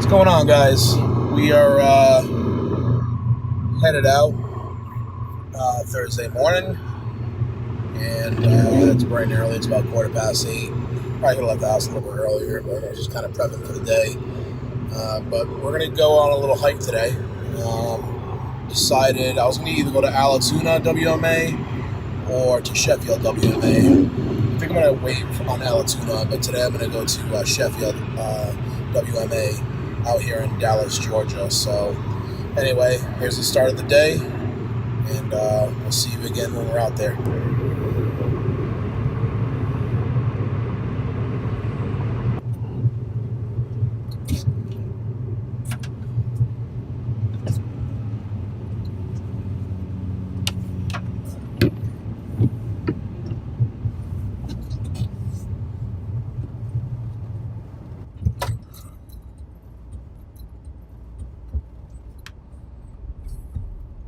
What's going on, guys? We are headed out Thursday morning, and it's bright and early. It's about 8:15. Probably could have left the house a little bit earlier, but I was just kind of prepping for the day. But we're going to go on a little hike today. Decided I was going to either go to Alatoona WMA or to Sheffield WMA. I think I'm going to wait on Alatoona, but today I'm going to go to Sheffield WMA out here in Dallas, Georgia. So anyway, here's the start of the day, and we'll see you again when we're out there.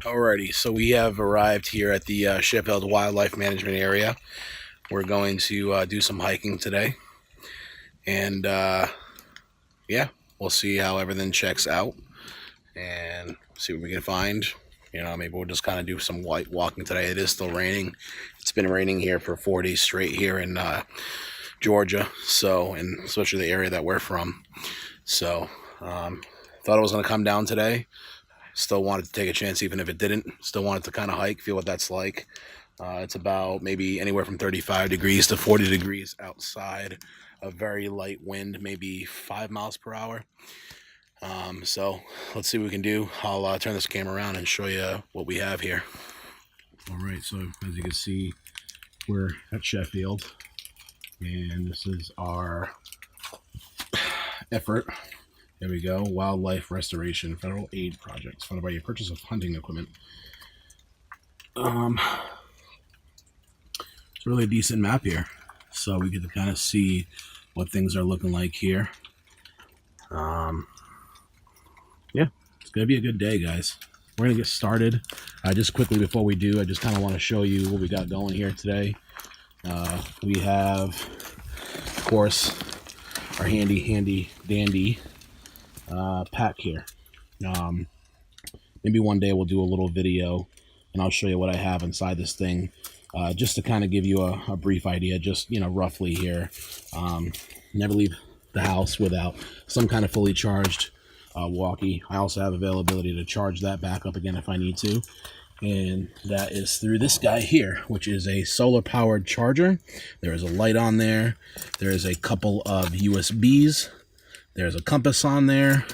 Alrighty, so we have arrived here at the Sheffield Wildlife Management Area. We're going to do some hiking today, and yeah, we'll see how everything checks out and see what we can find. You know, maybe we'll just kind of do some light walking today. It is still raining. It's been raining here for 4 days straight here in Georgia, so, and especially the area that we're from. So thought it was going to come down today. Still wanted to take a chance even if it didn't. Still wanted to kind of hike, feel what that's like. It's about maybe anywhere from 35 degrees to 40 degrees outside. A very light wind, maybe 5 miles per hour. So let's see what we can do. I'll turn this camera around and show you what we have here. All right, so as you can see, we're at Sheffield, and this is our effort. There we go. Wildlife Restoration Federal Aid Project, funded by your purchase of hunting equipment. It's really a decent map here, so we get to kind of see what things are looking like here. Yeah, it's gonna be a good day, guys. We're gonna get started. Just quickly before we do, I just kind of want to show you what we got going here today. We have, of course, our handy dandy pack here. Maybe one day we'll do a little video and I'll show you what I have inside this thing, just to kind of give you a brief idea, just, you know, roughly here. Never leave the house without some kind of fully charged walkie. I also have availability to charge that back up again if I need to, and that is through this guy here, which is a solar powered charger. There is a light on there. There is a couple of USBs. There's a compass on there.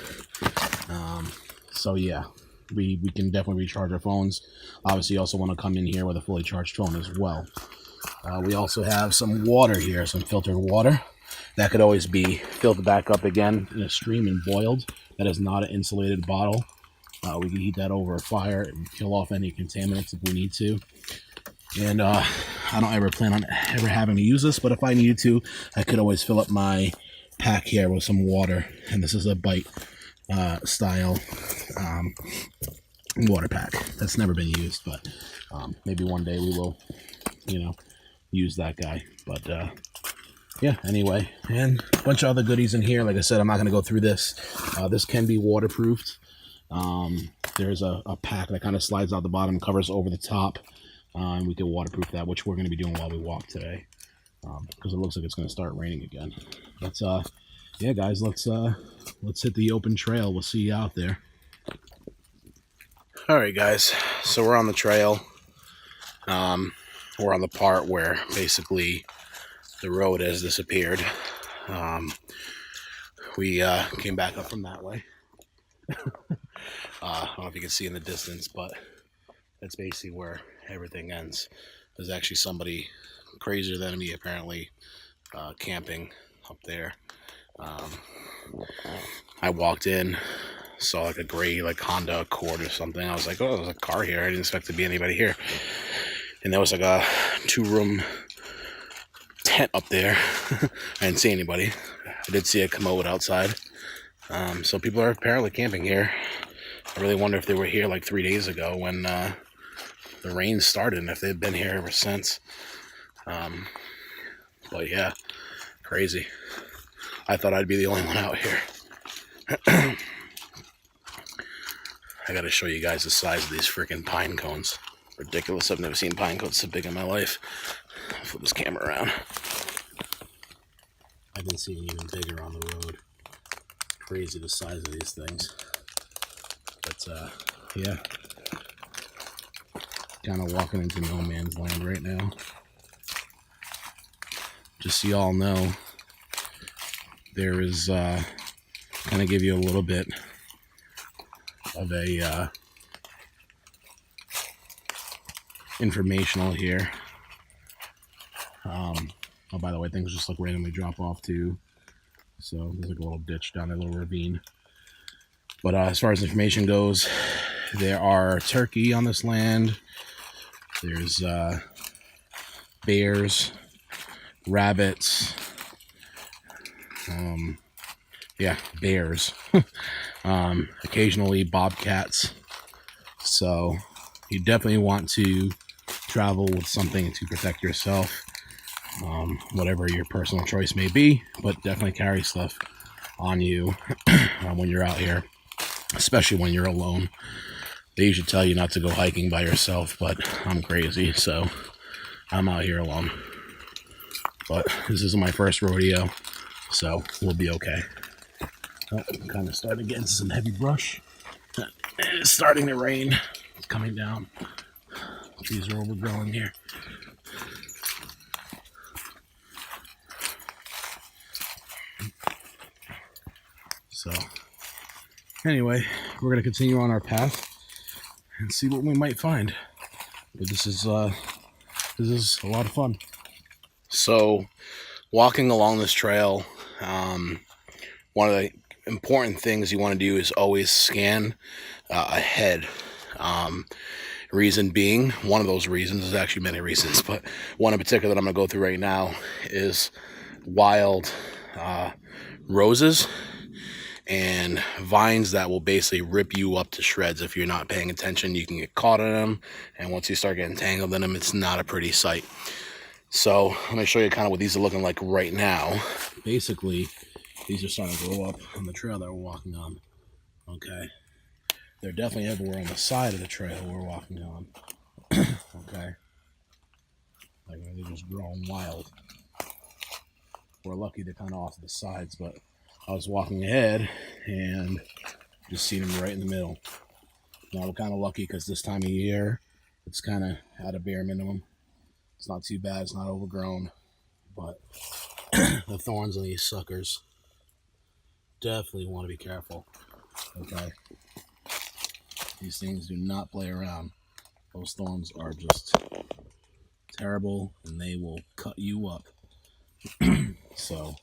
So yeah, we can definitely recharge our phones. Obviously, you also want to come in here with a fully charged phone as well. We also have some water here, some filtered water. That could always be filled back up again in a stream and boiled. That is not an insulated bottle. We can heat that over a fire and kill off any contaminants if we need to. And I don't ever plan on ever having to use this, but if I needed to, I could always fill up my pack here with some water. And this is a bite style water pack that's never been used, but maybe one day we will, you know, use that guy. But yeah, anyway, and a bunch of other goodies in here. Like I said, I'm not going to go through this. This can be waterproofed. There's a pack that kind of slides out the bottom, covers over the top, and we can waterproof that, which we're going to be doing while we walk today, because it looks like it's going to start raining again. But yeah, guys, let's hit the open trail. We'll see you out there. All right, guys, so we're on the trail. We're on the part where basically the road has disappeared. We came back up from that way. I don't know if you can see in the distance, but that's basically where everything ends. There's actually somebody crazier than me apparently camping up there. I walked in, saw like a gray like Honda Accord or something. I was like, oh, there's a car here. I didn't expect to be anybody here. And there was like a 2-room tent up there. I didn't see anybody. I did see a commode outside. So people are apparently camping here. I really wonder if they were here like 3 days ago when the rain started, and if they've been here ever since. But yeah, crazy. I thought I'd be the only one out here. I gotta show you guys the size of these freaking pine cones. Ridiculous. I've never seen pine cones so big in my life. I'll flip this camera around. I've been seeing even bigger on the road. Crazy the size of these things. But yeah, kind of walking into no man's land right now. Just so y'all know, there is kind of give you a little bit of a informational here. Oh, by the way, things just like randomly drop off too. So there's like a little ditch down there, a little ravine. But as far as information goes, there are turkey on this land. There's bears, rabbits. Yeah, bears. Occasionally bobcats. So you definitely want to travel with something to protect yourself, whatever your personal choice may be, but definitely carry stuff on you when you're out here, especially when you're alone. They usually tell you not to go hiking by yourself, but I'm crazy, so I'm out here alone. But this isn't my first rodeo, so we'll be okay. Oh, I'm kind of starting to get into some heavy brush. It's starting to rain. It's coming down. Trees are overgrowing here. So anyway, we're going to continue on our path and see what we might find. But this is a lot of fun. So walking along this trail, one of the important things you want to do is always scan ahead. Reason being, one of those reasons, there's actually many reasons, but one in particular that I'm going to go through right now is wild roses and vines that will basically rip you up to shreds. If you're not paying attention, you can get caught in them, and once you start getting tangled in them, it's not a pretty sight. So let me show you kind of what these are looking like right now. Basically, these are starting to grow up on the trail that we're walking on. Okay, they're definitely everywhere on the side of the trail we're walking on. Okay, like they're just growing wild. We're lucky they're kind of off to the sides, but I was walking ahead and just seen them right in the middle. Now we're kind of lucky because this time of year it's kind of at a bare minimum. It's not too bad, it's not overgrown, but the thorns on these suckers, definitely want to be careful. Okay, these things do not play around. Those thorns are just terrible and they will cut you up. So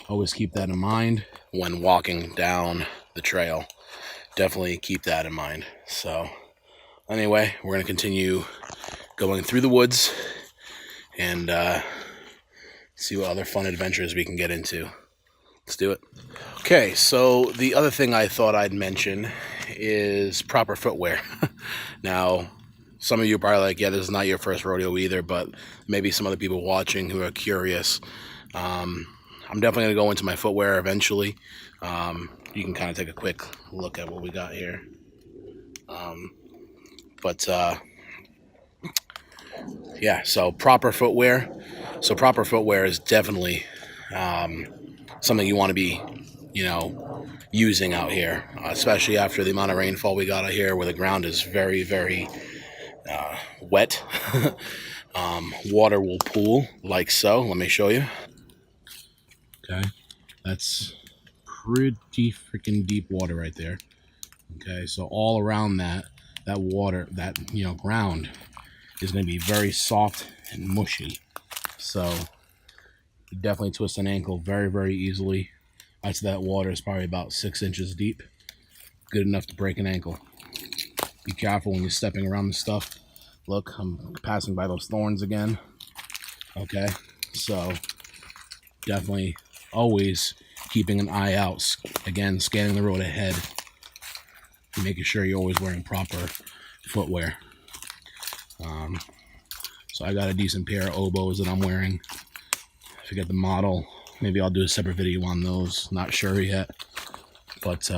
always keep that in mind when walking down the trail. Definitely keep that in mind. So anyway, we're going to continue going through the woods and see what other fun adventures we can get into. Let's do it. Okay, so the other thing I thought I'd mention is proper footwear. Now, some of you are probably like, yeah, this is not your first rodeo either, but maybe some other people watching who are curious. I'm definitely going to go into my footwear eventually. You can kind of take a quick look at what we got here. Yeah, so proper footwear. So proper footwear is definitely something you want to be, using out here, especially after the amount of rainfall we got out here where the ground is very, very wet. Water will pool like so. Let me show you. Okay, that's pretty freaking deep water right there. Okay, so all around that water, that ground is going to be very soft and mushy. So you definitely twist an ankle very, very easily. I'd say that water is probably about 6 inches deep. Good enough to break an ankle. Be careful when you're stepping around the stuff. Look, I'm passing by those thorns again. Okay, so definitely always keeping an eye out. Again, scanning the road ahead. Making sure you're always wearing proper footwear. So I got a decent pair of oboes that I'm wearing. I forget the model. Maybe I'll do a separate video on those. Not sure yet. But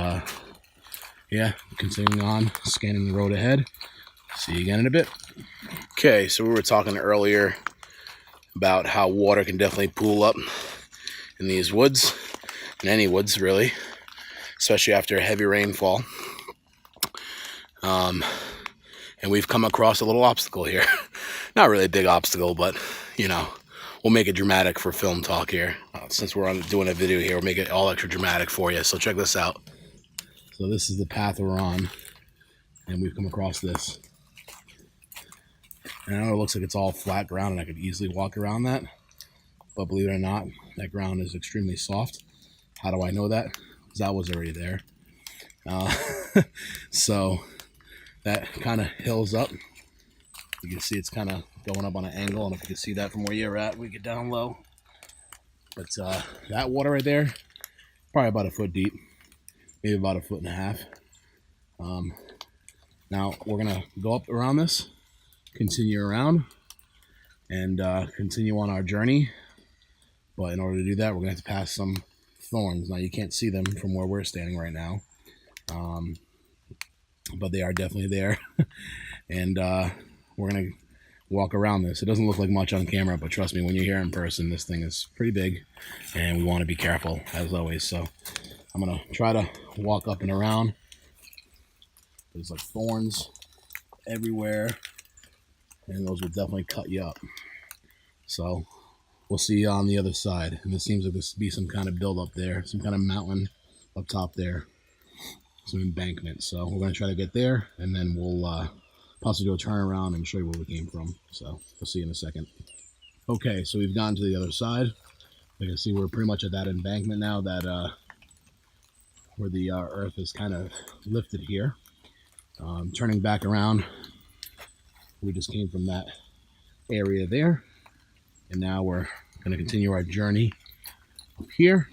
yeah, continuing on, scanning the road ahead. See you again in a bit. Okay, so we were talking earlier about how water can definitely pool up in these woods, in any woods really, especially after a heavy rainfall. And we've come across a little obstacle here. Not really a big obstacle, but you know, we'll make it dramatic for film talk here. Since we're doing a video here, we'll make it all extra dramatic for you. So check this out. So this is the path we're on, and we've come across this. And I know it looks like it's all flat ground and I could easily walk around that, but believe it or not, that ground is extremely soft. How do I know that? Because I was already there. So that kind of hills up. You can see it's kind of going up on an angle, and if you can see that from where you're at, we get down low. But that water right there, probably about a foot deep, maybe about a foot and a half. Now we're gonna go up around this, continue around, and continue on our journey. But in order to do that, we're gonna have to pass some thorns. Now you can't see them from where we're standing right now, but they are definitely there. And we're gonna walk around this. It doesn't look like much on camera, but trust me, when you're here in person, this thing is pretty big, and we want to be careful as always. So I'm gonna try to walk up and around. There's like thorns everywhere, and those will definitely cut you up. So we'll see you on the other side. And it seems like this be some kind of build up there, some kind of mountain up top there, some embankment. So we're gonna try to get there, and then we'll possibly do a turnaround and show you where we came from. So we'll see you in a second. Okay, so we've gotten to the other side. You can see we're pretty much at that embankment now, that where the earth is kind of lifted here. Turning back around, we just came from that area there, and now we're going to continue our journey up here,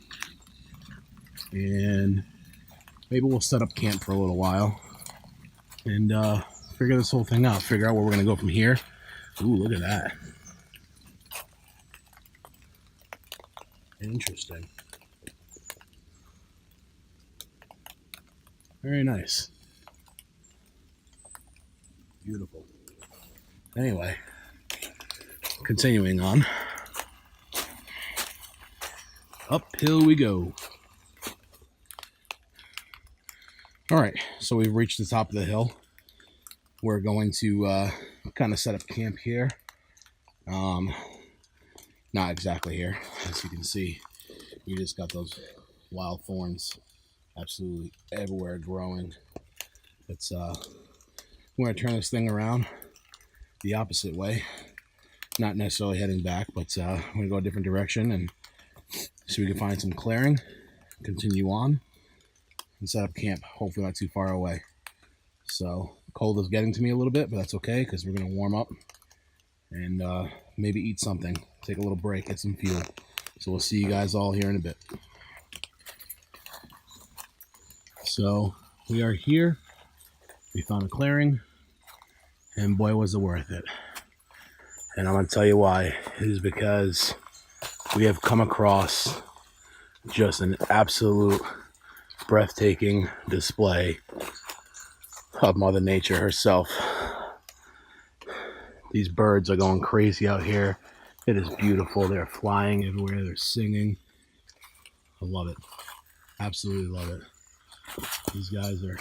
and maybe we'll set up camp for a little while and figure this whole thing out, figure out where we're going to go from here. Ooh, look at that. Interesting. Very nice. Beautiful. Anyway, continuing on. Uphill we go. All right, so we've reached the top of the hill. We're going to kind of set up camp here. Not exactly here. As you can see, we just got those wild thorns absolutely everywhere growing. It's we're going to turn this thing around the opposite way. Not necessarily heading back, but we're going to go a different direction and see if we can find some clearing, continue on, and set up camp, hopefully not too far away. So cold is getting to me a little bit, but that's okay, because we're going to warm up and maybe eat something, take a little break, get some fuel. So we'll see you guys all here in a bit. So we are here. We found a clearing, and boy was it worth it. And I'm going to tell you why. It is because we have come across just an absolute breathtaking display of Mother Nature herself. These birds are going crazy out here. It is beautiful. They're flying everywhere. They're singing. I love it. Absolutely love it. These guys are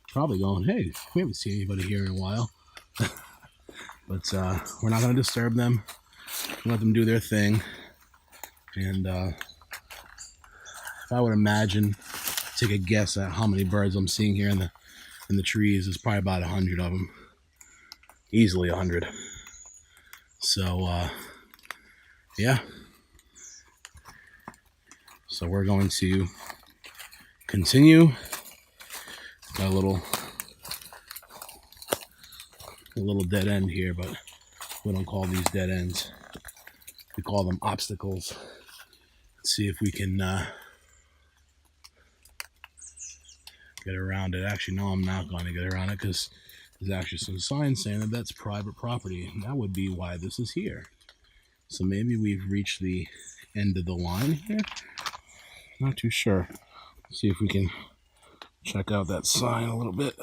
probably going, hey, we haven't seen anybody here in a while. But we're not going to disturb them. Let them do their thing. And if I would imagine, take a guess at how many birds I'm seeing here in the trees, there's probably about 100 of them. Easily 100. So yeah. So we're going to continue. Got a little dead end here, but we don't call these dead ends. We call them obstacles. Let's see if we can get around it. Actually, no, I'm not going to get around it, because there's actually some signs saying that that's private property. And that would be why this is here. So maybe we've reached the end of the line here. Not too sure. See if we can check out that sign a little bit.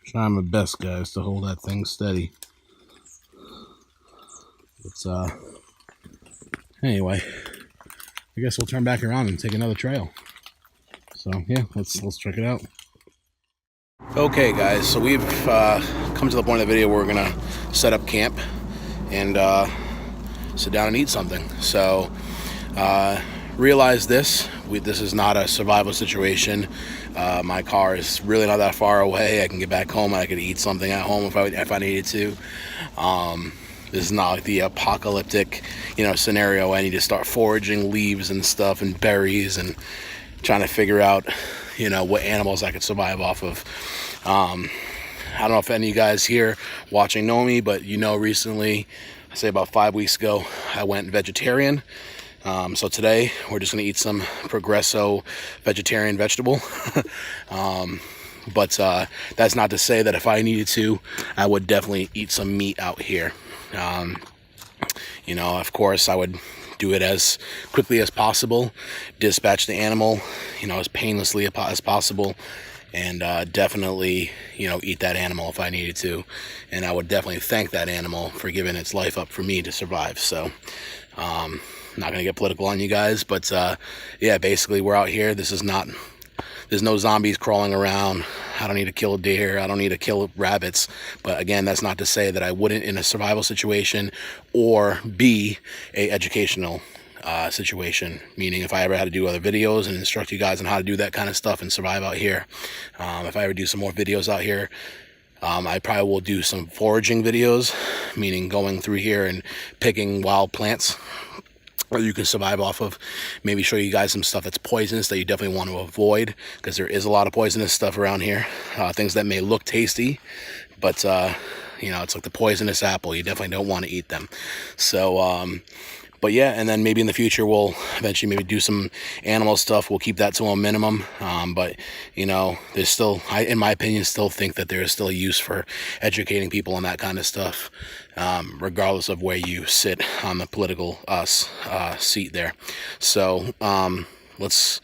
Trying my best, guys, to hold that thing steady. But anyway, I guess we'll turn back around and take another trail. So yeah, let's check it out. Okay, guys, so we've come to the point of the video where we're gonna set up camp and sit down and eat something. So realize this is not a survival situation. My car is really not that far away. I can get back home and I could eat something at home if I needed to. This is not like the apocalyptic, scenario. I need to start foraging leaves and stuff and berries and trying to figure out, what animals I could survive off of. I don't know if any of you guys here watching know me, but recently, I say about 5 weeks ago, I went vegetarian. So today we're just going to eat some Progresso vegetarian vegetable. But that's not to say that if I needed to, I would definitely eat some meat out here. Of course, I would do it as quickly as possible, dispatch the animal, as painlessly as possible, and definitely, eat that animal if I needed to. And I would definitely thank that animal for giving its life up for me to survive. So, I'm not going to get political on you guys, but yeah, basically we're out here. There's no zombies crawling around. I don't need to kill a deer. I don't need to kill rabbits. But again, that's not to say that I wouldn't in a survival situation or be a educational situation. Meaning if I ever had to do other videos and instruct you guys on how to do that kind of stuff and survive out here. If I ever do some more videos out here, I probably will do some foraging videos, meaning going through here and picking wild plants that you can survive off of. Maybe show you guys some stuff that's poisonous that you definitely want to avoid, because there is a lot of poisonous stuff around here. Things that may look tasty, but it's like the poisonous apple. You definitely don't want to eat them. So but yeah, and then maybe in the future we'll eventually maybe do some animal stuff. We'll keep that to a minimum. But there's still, in my opinion, still think that there is still a use for educating people on that kind of stuff, regardless of where you sit on the political seat there. So let's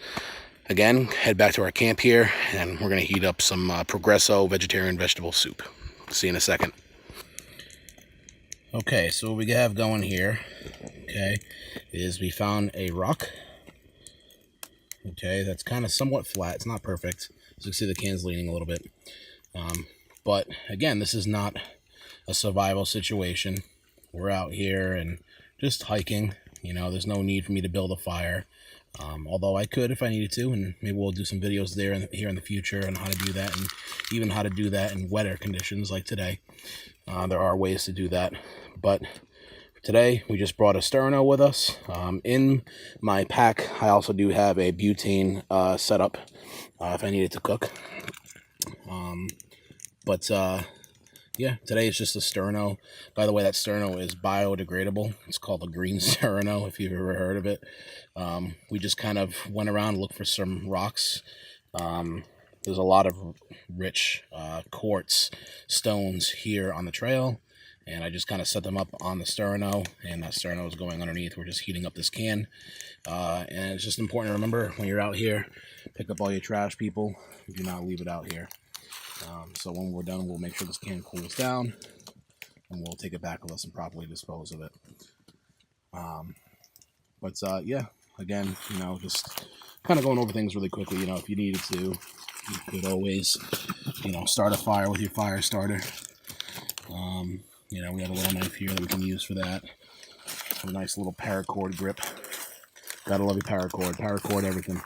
again head back to our camp here, and we're gonna heat up some Progresso vegetarian vegetable soup. See you in a second. Okay, so what we have going here, is we found a rock. That's kind of somewhat flat. It's not perfect. As you can see, the can's leaning a little bit. But again, this is not a survival situation. We're out here and just hiking. There's no need for me to build a fire. Although I could if I needed to, and maybe we'll do some videos here in the future on how to do that, and even how to do that in wetter conditions like today. There are ways to do that, but today we just brought a sterno with us. In my pack, I also do have a butane setup if I needed to cook. Yeah, today is just a sterno. By the way, that sterno is biodegradable. It's called a green sterno, if you've ever heard of it. We just kind of went around and looked for some rocks. There's a lot of rich quartz stones here on the trail, and I just kind of set them up on the sterno, and that sterno is going underneath. We're just heating up this can, and it's just important to remember when you're out here, pick up all your trash, people. Do not leave it out here. So when we're done, we'll make sure this can cools down, and we'll take it back with us and properly dispose of it. Yeah, again, just kind of going over things really quickly. If you needed to, you could always, start a fire with your fire starter. We have a little knife here that we can use for that. A nice little paracord grip. Gotta love your paracord everything.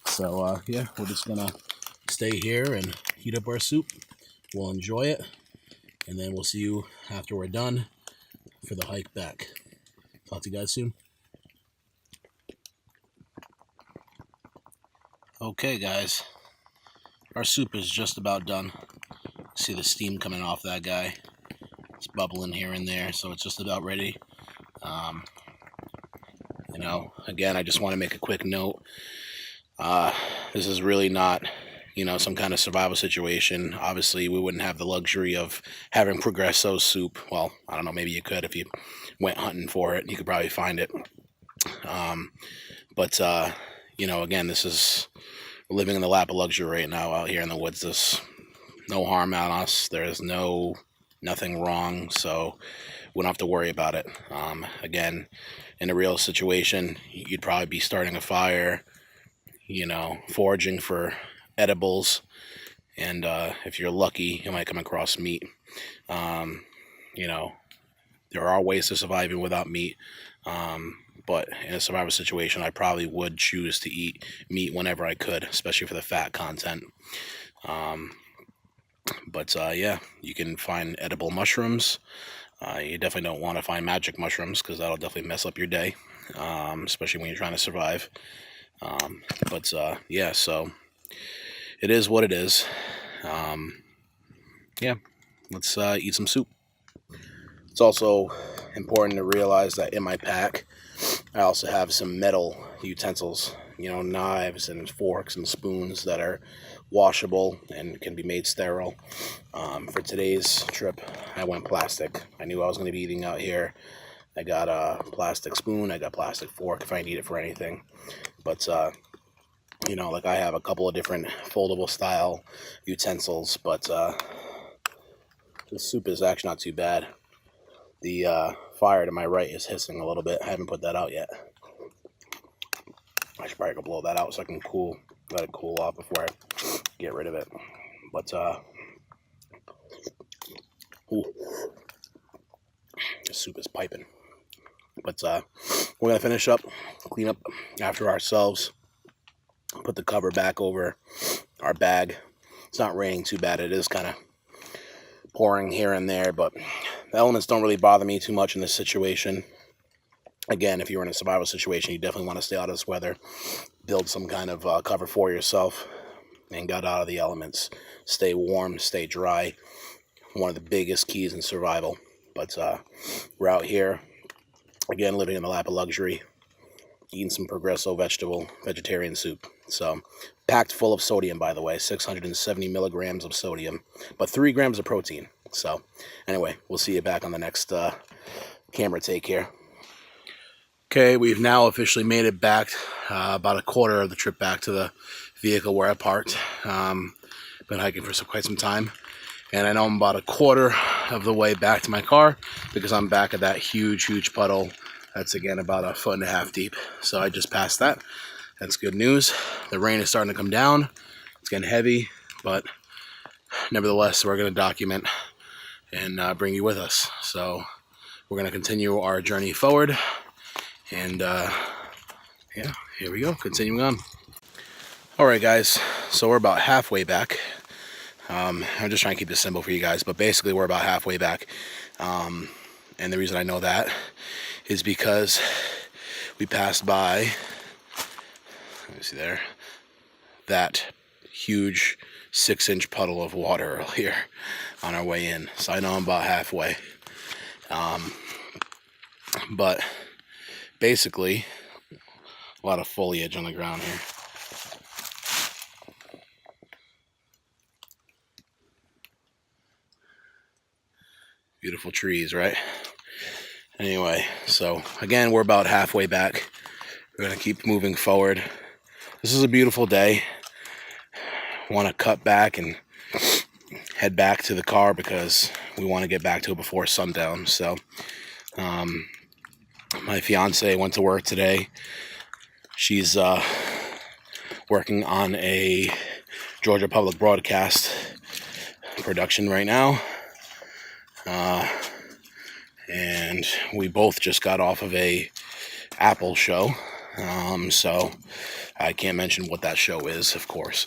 So, yeah, we're just gonna stay here and heat up our soup. We'll enjoy it, and then we'll see you after we're done for the hike back. Talk to you guys soon. Okay, guys, our soup is just about done. See the steam coming off that guy. It's bubbling here and there, so it's just about ready. Again, I just want to make a quick note. This is really not you know, some kind of survival situation, obviously we wouldn't have the luxury of having Progresso soup. Well, I don't know, maybe you could if you went hunting for it. You could probably find it. But you know, again, this is living in the lap of luxury right now out here in the woods. There's no harm on us. There's nothing wrong, so we don't have to worry about it. Again, in a real situation, you'd probably be starting a fire, you know, foraging for edibles, and if you're lucky, you might come across meat. You know, there are ways to survive even without meat. But in a survival situation, I probably would choose to eat meat whenever I could, especially for the fat content. But yeah, you can find edible mushrooms. You definitely don't want to find magic mushrooms because that'll definitely mess up your day, especially when you're trying to survive. But yeah, so it is what it is. Yeah, let's eat some soup. It's also important to realize that in my pack, I also have some metal utensils, you know, knives and forks and spoons that are washable and can be made sterile. For today's trip, I went plastic. I knew I was going to be eating out here. I got a plastic spoon, I got a plastic fork if I need it for anything. But, you know, like I have a couple of different foldable style utensils, but the soup is actually not too bad. The fire to my right is hissing a little bit. I haven't put that out yet. I should probably go blow that out so I can let it cool off before I get rid of it. But ooh, the soup is piping. But we're gonna finish up, clean up after ourselves, put the cover back over our bag. It's not raining too bad. It is kind of pouring here and there, but the elements don't really bother me too much in this situation. Again, if you're in a survival situation, you definitely want to stay out of this weather. Build some kind of cover for yourself and get out of the elements. Stay warm, stay dry. One of the biggest keys in survival. But we're out here, again, living in the lap of luxury, eating some Progresso vegetarian soup. So, packed full of sodium, by the way, 670 milligrams of sodium, but 3 grams of protein. So, anyway, we'll see you back on the next camera take here. Okay, we've now officially made it back, about a quarter of the trip back to the vehicle where I parked. Been hiking for quite some time, and I know I'm about a quarter of the way back to my car because I'm back at that huge puddle. That's, again, about 1.5 foot deep. So I just passed that. That's good news. The rain is starting to come down. It's getting heavy, but nevertheless, we're going to document and bring you with us. So we're going to continue our journey forward. And yeah, here we go, continuing on. All right, guys, so we're about halfway back. I'm just trying to keep this simple for you guys, but basically we're about halfway back. And the reason I know that is because we passed by, let me see there, that huge 6-inch puddle of water earlier on our way in. So I know I'm about halfway. But basically, a lot of foliage on the ground here. Beautiful trees, right? Anyway, so again, we're about halfway back. We're going to keep moving forward. This is a beautiful day. Want to cut back and head back to the car because we want to get back to it before sundown. So, my fiance went to work today. She's working on a Georgia Public Broadcast production right now. And we both just got off of a Apple show. So I can't mention what that show is, of course.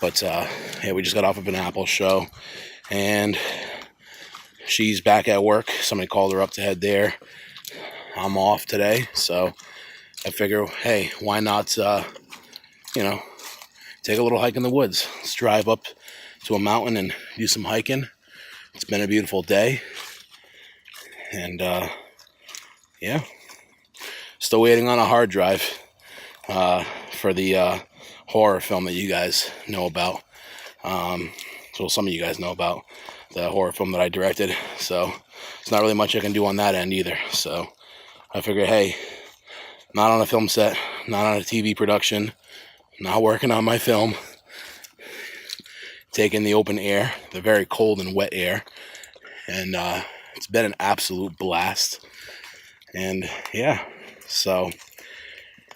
But yeah, we just got off of an Apple show. And she's back at work. Somebody called her up to head there. I'm off today, so I figure, hey, why not, you know, take a little hike in the woods. Let's drive up to a mountain and do some hiking. It's been a beautiful day. And, yeah, still waiting on a hard drive for the horror film that you guys know about. So some of you guys know about the horror film that I directed, so it's not really much I can do on that end either. So I figured, hey, not on a film set, not on a TV production, not working on my film, taking the open air, the very cold and wet air, and it's been an absolute blast. And yeah, so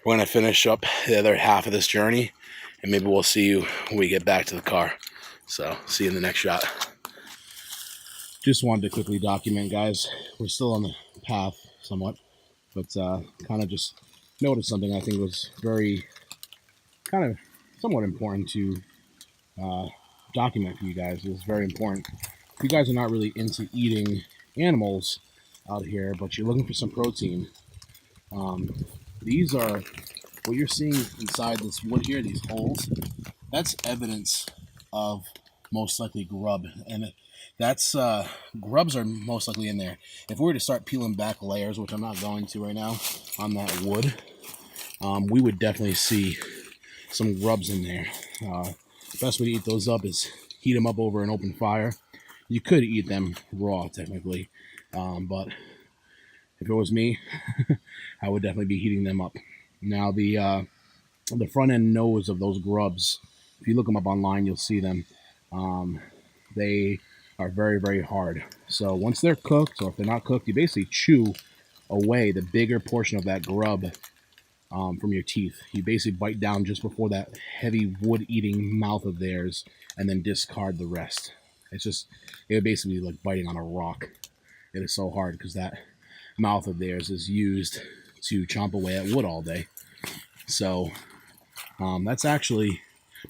we're going to finish up the other half of this journey, and maybe we'll see you when we get back to the car. So see you in the next shot. Just wanted to quickly document, guys. We're still on the path somewhat, but kind of just noticed something I think was very kind of somewhat important to document for you guys. It was very important. If you guys are not really into eating animals out here, but you're looking for some protein, these are what you're seeing inside this wood here, these holes. That's evidence of most likely grub, and that's grubs are most likely in there. If we were to start peeling back layers, which I'm not going to right now, on that wood, we would definitely see some grubs in there. Best way to eat those up is heat them up over an open fire. You could eat them raw technically, but if it was me, I would definitely be heating them up. Now the front end nose of those grubs, if you look them up online, you'll see them. They are very, very hard. So once they're cooked, or if they're not cooked, you basically chew away the bigger portion of that grub from your teeth. You basically bite down just before that heavy wood-eating mouth of theirs, and then discard the rest. It basically like biting on a rock. It is so hard because that mouth of theirs is used to chomp away at wood all day. So that's actually,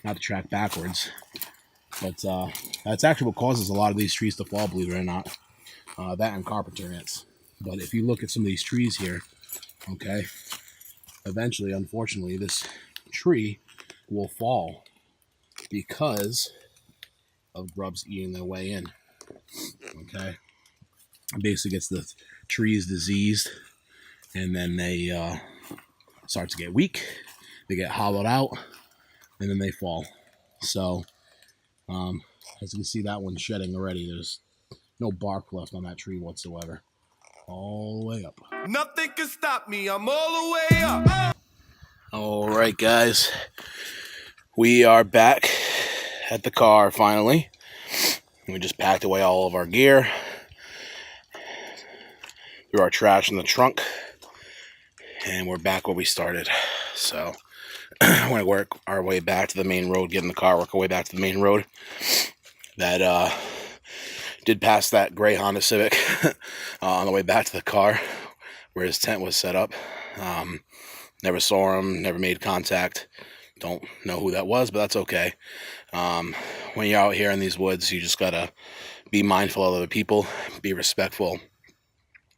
not to track backwards, but that's actually what causes a lot of these trees to fall, believe it or not. That and carpenter ants. But if you look at some of these trees here, okay, eventually, unfortunately, this tree will fall because of grubs eating their way in. Okay, it basically gets the trees diseased, and then they start to get weak. They get hollowed out, and then they fall. So, as you can see, that one's shedding already. There's no bark left on that tree whatsoever. All the way up. Nothing can stop me. I'm all the way up. All right, guys. We are back at the car finally. We just packed away all of our gear. Threw our trash in the trunk. And we're back where we started. So, we're going to work our way back to the main road, get in the car, work our way back to the main road. That did pass that gray Honda Civic on the way back to the car where his tent was set up. Never saw him, never made contact. Don't know who that was, but that's okay. When you're out here in these woods, you just gotta be mindful of other people, be respectful.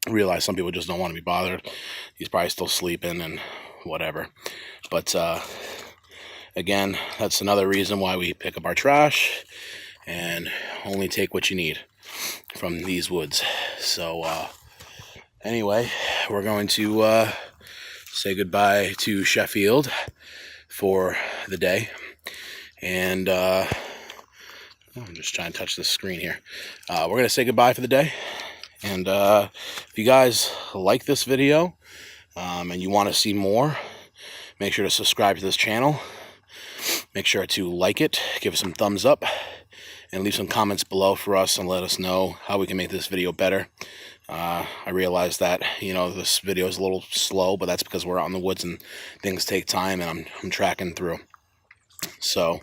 Realize some people just don't want to be bothered. He's probably still sleeping and whatever. But again, that's another reason why we pick up our trash and only take what you need from these woods. So anyway, we're going to say goodbye to Sheffield for the day. And I'm just trying to touch the screen here. We're going to say goodbye for the day. And if you guys like this video and you want to see more, make sure to subscribe to this channel. Make sure to like it, give it some thumbs up, and leave some comments below for us and let us know how we can make this video better. I realize that, this video is a little slow, but that's because we're out in the woods and things take time, and I'm tracking through. So,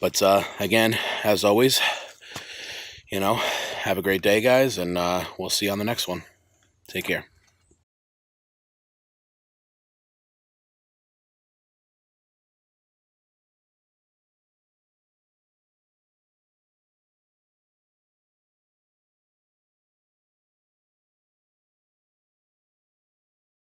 but again, as always, have a great day, guys, and we'll see you on the next one. Take care.